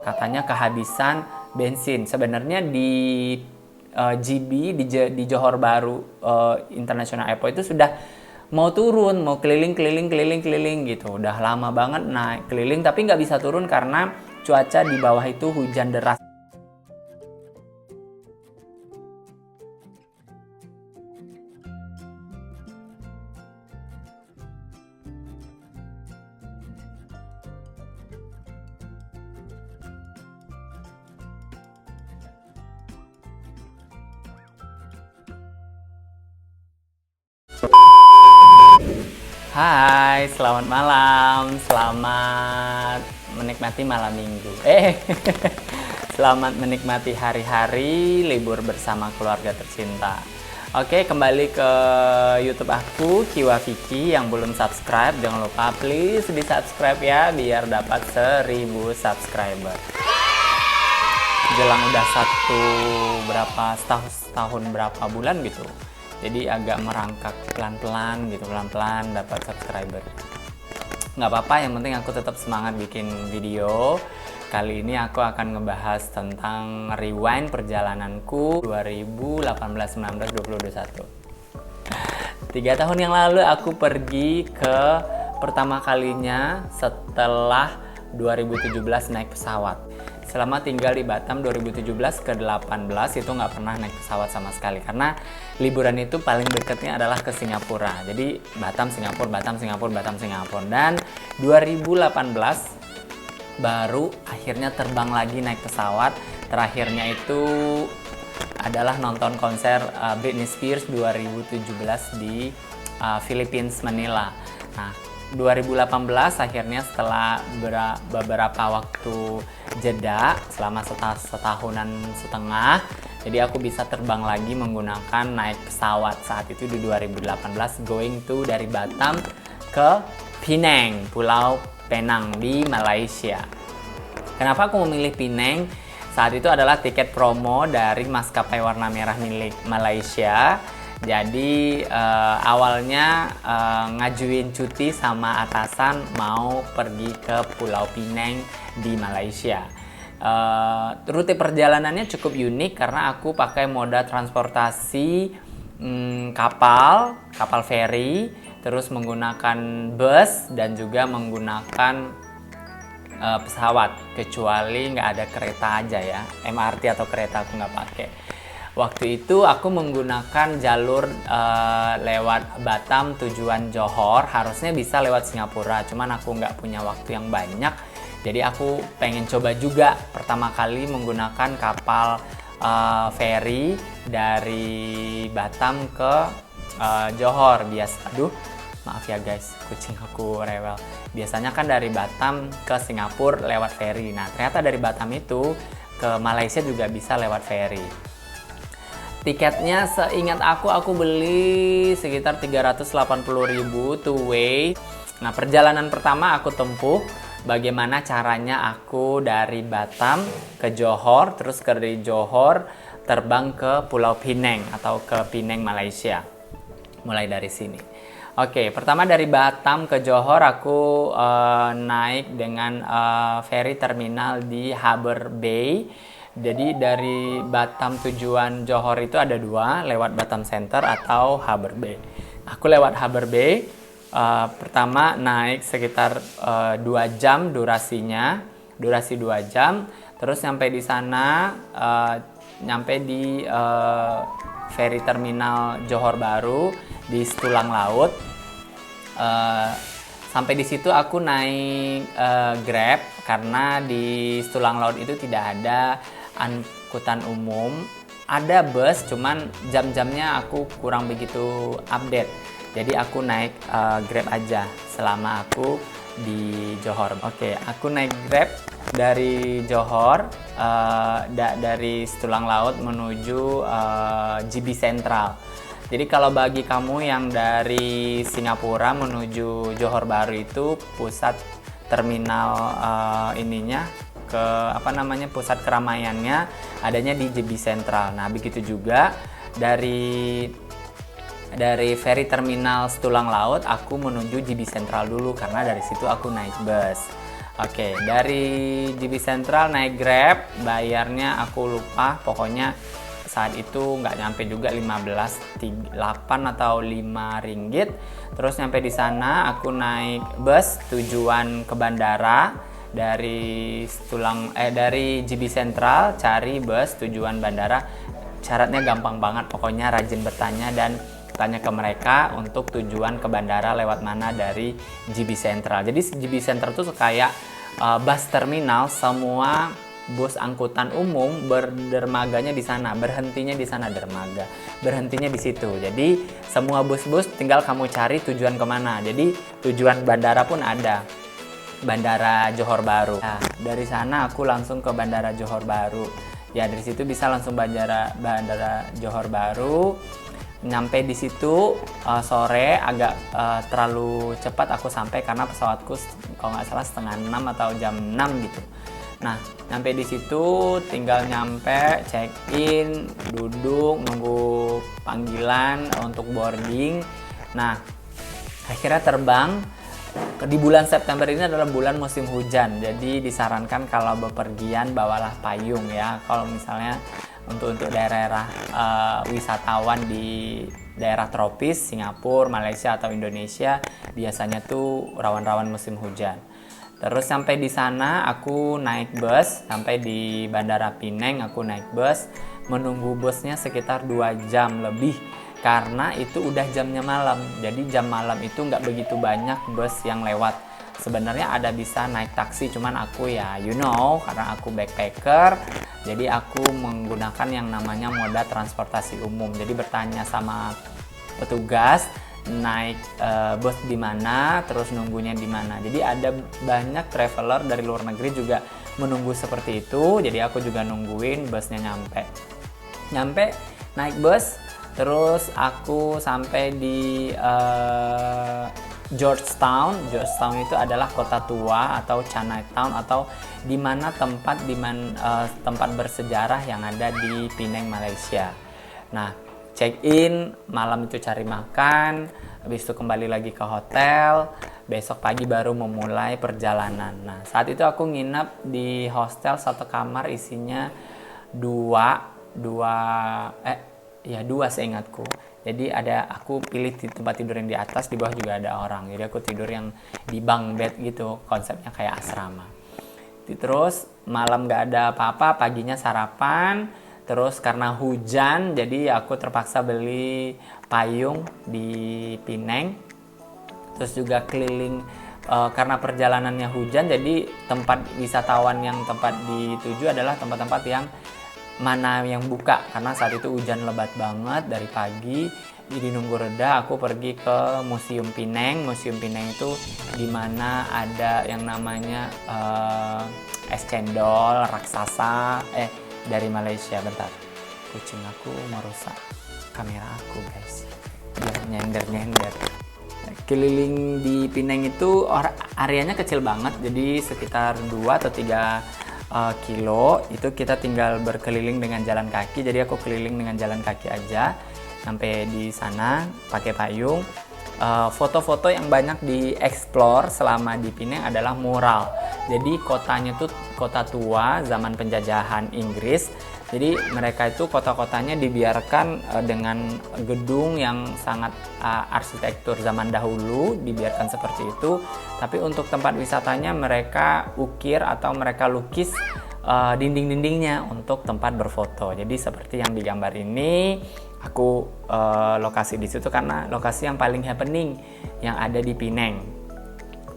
katanya kehabisan bensin. Sebenarnya di GB di Johor Bahru International Airport itu sudah mau turun, mau keliling gitu. Udah lama banget naik keliling tapi nggak bisa turun karena cuaca di bawah itu hujan deras. Hai, selamat malam, selamat menikmati malam minggu. Selamat menikmati hari-hari libur bersama keluarga tercinta. Oke, kembali ke YouTube aku, Kiwa Vicky. Yang belum subscribe, jangan lupa please di subscribe ya, biar dapat 1000 subscriber. Jelang udah setahun berapa bulan gitu. Jadi agak merangkak pelan-pelan gitu, pelan-pelan dapat subscriber. Nggak apa-apa, yang penting aku tetap semangat bikin video. Kali ini aku akan ngebahas tentang rewind perjalananku 2018, 19, 20, 21. 3 tahun yang lalu aku pergi ke pertama kalinya setelah 2017 naik pesawat. Selama tinggal di Batam 2017 ke 18 itu nggak pernah naik pesawat sama sekali karena liburan itu paling dekatnya adalah ke Singapura. Jadi Batam, Singapura, Batam, Singapura, Batam, Singapura. Dan 2018 baru akhirnya terbang lagi naik pesawat. Terakhirnya itu adalah nonton konser Britney Spears 2017 di Philippines, Manila. Nah, 2018 akhirnya setelah beberapa waktu jeda selama setahunan setengah, jadi aku bisa terbang lagi menggunakan naik pesawat saat itu di 2018 going to dari Batam ke Penang, Pulau Penang di Malaysia. Kenapa aku memilih Penang? Saat itu adalah tiket promo dari maskapai warna merah milik Malaysia. Jadi awalnya ngajuin cuti sama atasan mau pergi ke Pulau Penang di Malaysia. Rute perjalanannya cukup unik karena aku pakai moda transportasi kapal feri, terus menggunakan bus dan juga menggunakan pesawat, kecuali nggak ada kereta aja ya, MRT atau kereta aku nggak pakai. Waktu itu aku menggunakan jalur lewat Batam tujuan Johor, harusnya bisa lewat Singapura, cuman aku nggak punya waktu yang banyak, jadi aku pengen coba juga pertama kali menggunakan kapal feri dari Batam ke Johor. Aduh, maaf ya guys, kucing aku rewel. Biasanya kan dari Batam ke Singapura lewat feri, nah ternyata dari Batam itu ke Malaysia juga bisa lewat feri. Tiketnya seingat aku beli sekitar 380.000 two way. Nah, perjalanan pertama aku tempuh bagaimana caranya aku dari Batam ke Johor, terus dari Johor terbang ke Pulau Penang atau ke Penang, Malaysia. Mulai dari sini. Oke, pertama dari Batam ke Johor aku naik dengan ferry terminal di Harbour Bay. Jadi dari Batam tujuan Johor itu ada dua, lewat Batam Center atau Harbour Bay. Aku lewat Harbour Bay, pertama naik sekitar 2 jam durasi 2 jam, terus sampai di sana, nyampe di ferry terminal Johor Bahru di Tulang Laut. Sampai di situ aku naik Grab karena di Tulang Laut itu tidak ada angkutan umum, ada bus, cuman jam-jamnya aku kurang begitu update. Jadi aku naik Grab aja selama aku di Johor. Oke, aku naik Grab dari Johor, dari Tulang Laut menuju GB Central. Jadi kalau bagi kamu yang dari Singapura menuju Johor Bahru itu pusat terminal pusat keramaiannya adanya di JB Central. Nah, begitu juga dari ferry terminal Tulang Laut aku menuju JB Central dulu karena dari situ aku naik bus. Oke, dari JB Central naik Grab, bayarnya aku lupa, pokoknya saat itu nggak nyampe juga 8 atau 5 ringgit. Terus nyampe di sana aku naik bus tujuan ke bandara dari JB Central, cari bus tujuan bandara. Syaratnya gampang banget, pokoknya rajin bertanya dan tanya ke mereka untuk tujuan ke bandara lewat mana dari JB Central. Jadi JB Central itu kayak bus terminal, semua bus angkutan umum berdermaganya di sana, berhentinya di sana, berhentinya di situ. Jadi semua bus-bus tinggal kamu cari tujuan kemana. Jadi tujuan bandara pun ada, Bandara Johor Bahru. Nah, dari sana aku langsung ke Bandara Johor Bahru. Ya dari situ bisa langsung Bandara Johor Bahru. Nyampe di situ sore, agak terlalu cepat aku sampai karena pesawatku kalau nggak salah 5:30 atau jam 6 gitu. Nah, nyampe di situ tinggal nyampe, check in, duduk, nunggu panggilan untuk boarding. Nah, akhirnya terbang. Di bulan September ini adalah bulan musim hujan, jadi disarankan kalau bepergian bawalah payung ya. Kalau misalnya untuk daerah wisatawan di daerah tropis, Singapura, Malaysia atau Indonesia biasanya tuh rawan-rawan musim hujan. Terus sampai di sana aku naik bus, sampai di Bandara Penang aku naik bus, menunggu busnya sekitar 2 jam lebih karena itu udah jamnya malam. Jadi jam malam itu nggak begitu banyak bus yang lewat. Sebenarnya ada bisa naik taksi, cuman aku ya karena aku backpacker, jadi aku menggunakan yang namanya moda transportasi umum. Jadi bertanya sama petugas naik bus di mana, terus nunggunya di mana. Jadi ada banyak traveler dari luar negeri juga menunggu seperti itu. Jadi aku juga nungguin busnya nyampe naik bus. Terus aku sampai di Georgetown. Georgetown itu adalah kota tua atau Chinatown atau di mana tempat bersejarah yang ada di Penang, Malaysia. Nah, check in, malam itu cari makan, habis itu kembali lagi ke hotel. Besok pagi baru memulai perjalanan. Nah, saat itu aku nginep di hostel satu kamar isinya dua seingatku. Jadi aku pilih di tempat tidur yang di atas, di bawah juga ada orang. Jadi aku tidur yang di bunk bed gitu, konsepnya kayak asrama. Terus malam gak ada apa-apa, paginya sarapan. Terus karena hujan, jadi aku terpaksa beli payung di Penang. Terus juga keliling, karena perjalanannya hujan, jadi tempat wisatawan yang tempat dituju adalah tempat-tempat yang mana yang buka, karena saat itu hujan lebat banget dari pagi. Jadi nunggu reda aku pergi ke Museum Penang. Museum Penang itu dimana ada yang namanya es cendol raksasa dari Malaysia. Bentar, kucing aku merusak kamera aku guys, dia nyender. Keliling di Penang itu areanya kecil banget, jadi sekitar 2 atau 3 kilo. Itu kita tinggal berkeliling dengan jalan kaki. Jadi aku keliling dengan jalan kaki aja sampai di sana pakai payung. Foto-foto yang banyak dieksplor selama di Penang adalah mural. Jadi kotanya tuh kota tua zaman penjajahan Inggris. Jadi mereka itu kota-kotanya dibiarkan dengan gedung yang sangat arsitektur zaman dahulu, dibiarkan seperti itu. Tapi untuk tempat wisatanya mereka ukir atau mereka lukis dinding-dindingnya untuk tempat berfoto. Jadi seperti yang digambar ini, aku lokasi di situ karena lokasi yang paling happening yang ada di Penang.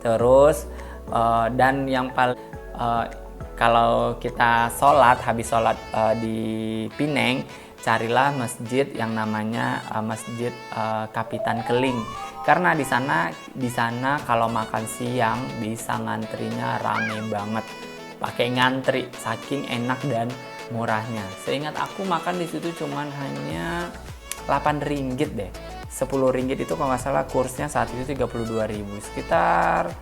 Terus dan yang paling kalau kita habis sholat di Penang, carilah masjid yang namanya Masjid Kapitan Keling. Karena di sana kalau makan siang bisa ngantrinya rame banget. Pakai ngantri, saking enak dan murahnya. Seingat aku makan di situ cuman hanya 8 ringgit deh. 10 ringgit itu kalau nggak salah kursnya saat itu 32.000. Sekitar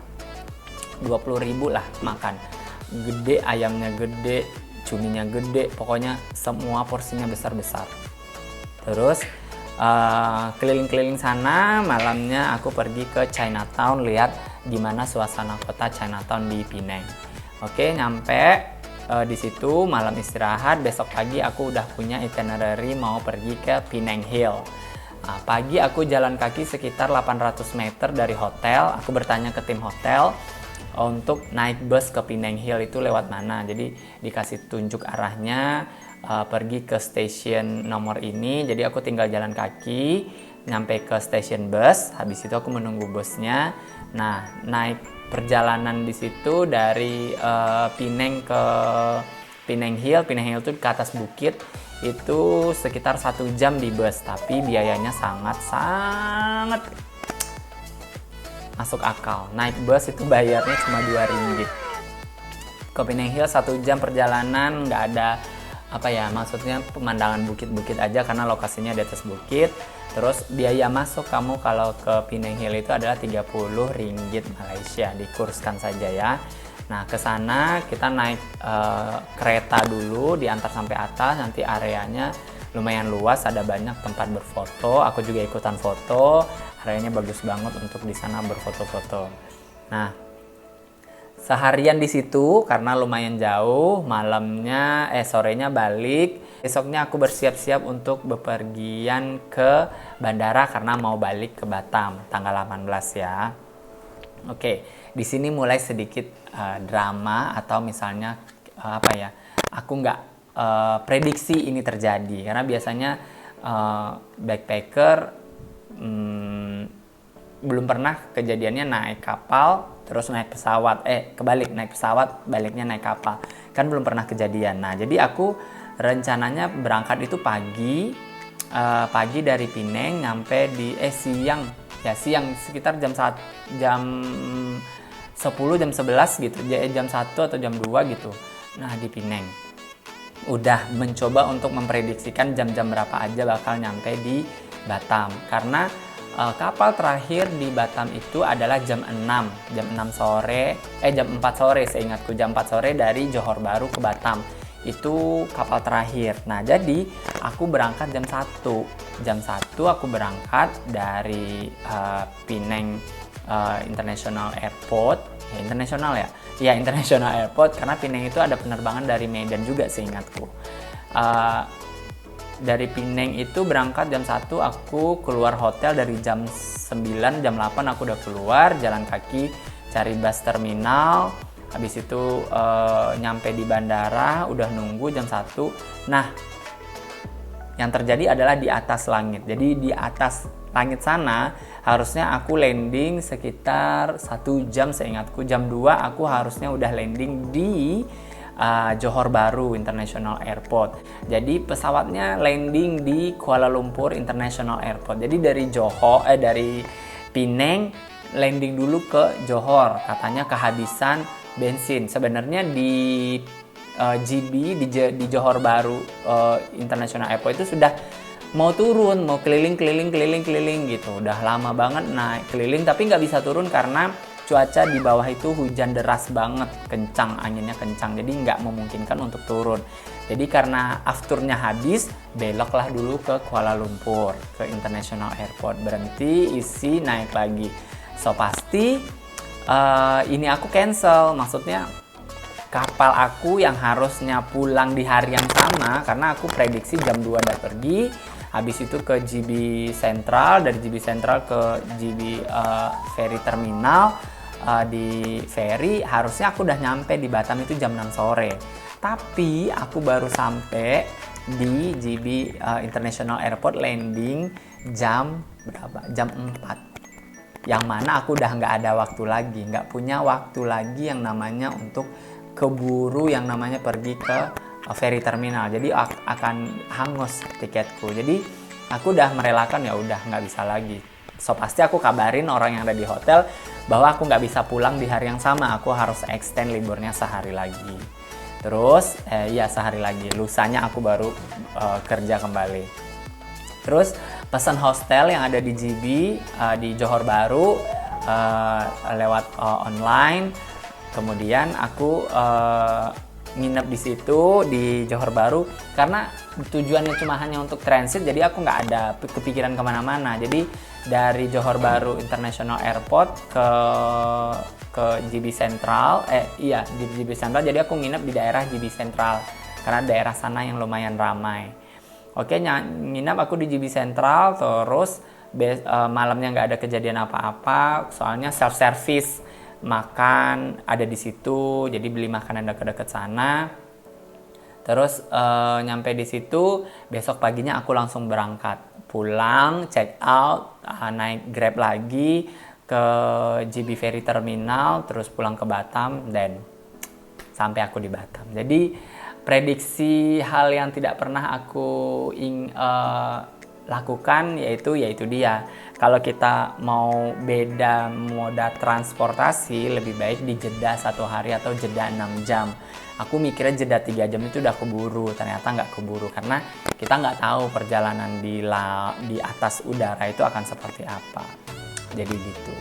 20.000 lah makan. Gede, ayamnya gede, cuminya gede, pokoknya semua porsinya besar-besar. Terus keliling-keliling sana, malamnya aku pergi ke Chinatown lihat gimana suasana kota Chinatown di Penang. Oke, nyampe di situ malam istirahat. Besok pagi aku udah punya itinerary mau pergi ke Penang Hill. Nah, pagi aku jalan kaki sekitar 800 meter dari hotel. Aku bertanya ke tim hotel untuk naik bus ke Penang Hill itu lewat mana. Jadi dikasih tunjuk arahnya, pergi ke stasiun nomor ini. Jadi aku tinggal jalan kaki nyampe ke stasiun bus. Habis itu aku menunggu busnya. Nah, naik perjalanan di situ dari Penang ke Penang Hill. Penang Hill itu ke atas bukit. Itu sekitar 1 jam di bus, tapi biayanya sangat masuk akal. Naik bus itu bayarnya cuma 2 ringgit. Ke Penang Hill 1 jam perjalanan, nggak ada maksudnya pemandangan bukit-bukit aja karena lokasinya di atas bukit. Terus biaya masuk kamu kalau ke Penang Hill itu adalah 30 ringgit Malaysia, dikurskan saja ya. Nah, ke sana kita naik kereta dulu, diantar sampai atas. Nanti areanya lumayan luas, ada banyak tempat berfoto. Aku juga ikutan foto. Areanya bagus banget untuk di sana berfoto-foto. Nah, seharian di situ karena lumayan jauh. Sorenya balik. Besoknya aku bersiap-siap untuk bepergian ke bandara karena mau balik ke Batam tanggal 18 ya. Oke, di sini mulai sedikit drama atau misalnya aku nggak prediksi ini terjadi karena biasanya backpacker belum pernah kejadiannya naik kapal terus naik pesawat, naik pesawat baliknya naik kapal, kan belum pernah kejadian. Nah, jadi aku rencananya berangkat itu pagi dari Penang nyampe di siang sekitar jam 10, jam 11 gitu, jam 1 atau jam 2 gitu. Nah, di Penang udah mencoba untuk memprediksikan jam-jam berapa aja bakal nyampe di Batam karena kapal terakhir di Batam itu adalah jam 4 sore seingatku, jam 4 sore dari Johor Bahru ke Batam. Itu kapal terakhir. Nah, jadi aku berangkat jam 1 aku berangkat dari Penang International Airport. International Airport karena Penang itu ada penerbangan dari Medan juga seingatku. Dari Penang itu berangkat jam 1, aku keluar hotel dari jam 9, jam 8 aku udah keluar, jalan kaki cari bus terminal. Habis itu nyampe di bandara, udah nunggu jam 1. Nah, yang terjadi adalah di atas langit. Jadi di atas langit sana harusnya aku landing sekitar 1 jam seingatku. Jam 2 aku harusnya udah landing di Johor Bahru International Airport. Jadi pesawatnya landing di Kuala Lumpur International Airport. Jadi dari Penang landing dulu ke Johor, katanya kehabisan bensin. Sebenarnya di GB di Johor Bahru International Airport itu sudah mau turun, mau keliling gitu. Udah lama banget naik keliling tapi nggak bisa turun karena cuaca di bawah itu hujan deras banget, kencang, anginnya kencang, jadi nggak memungkinkan untuk turun. Jadi karena afturnya habis, beloklah dulu ke Kuala Lumpur, ke International Airport, berhenti, isi, naik lagi. So pasti ini aku cancel, maksudnya kapal aku yang harusnya pulang di hari yang sama, karena aku prediksi jam 2 udah pergi, habis itu ke GB Central, dari GB Central ke GB Ferry Terminal. Di ferry harusnya aku udah nyampe di Batam itu jam 6 sore, tapi aku baru sampai di GB International Airport landing jam 4, yang mana aku udah nggak ada waktu lagi, nggak punya waktu lagi yang namanya untuk keburu yang namanya pergi ke ferry terminal. Jadi akan hangus tiketku, jadi aku udah merelakan, ya udah nggak bisa lagi. So pasti aku kabarin orang yang ada di hotel bahwa aku nggak bisa pulang di hari yang sama, aku harus extend liburnya sehari lagi. Terus sehari lagi, lusanya aku baru kerja kembali. Terus pesan hostel yang ada di GB di Johor Bahru lewat online. Kemudian aku nginep di situ di Johor Bahru karena tujuannya cuma hanya untuk transit, jadi aku nggak ada kepikiran kemana-mana. Jadi dari Johor Bahru International Airport ke JB Central, iya di JB Central. Jadi aku nginep di daerah JB Central karena daerah sana yang lumayan ramai. Oke, nginep aku di JB Central, terus malamnya nggak ada kejadian apa-apa, soalnya self service, makan ada di situ, jadi beli makanan dekat-dekat sana. Terus nyampe di situ, besok paginya aku langsung berangkat pulang, check out, naik Grab lagi ke JB Ferry Terminal, terus pulang ke Batam, dan sampai aku di Batam. Jadi prediksi hal yang tidak pernah aku lakukan yaitu dia. Kalau kita mau beda moda transportasi, lebih baik dijeda 1 hari atau jeda 6 jam. Aku mikirnya jeda 3 jam itu udah keburu, ternyata nggak keburu karena kita nggak tahu perjalanan di atas udara itu akan seperti apa. Jadi gitu.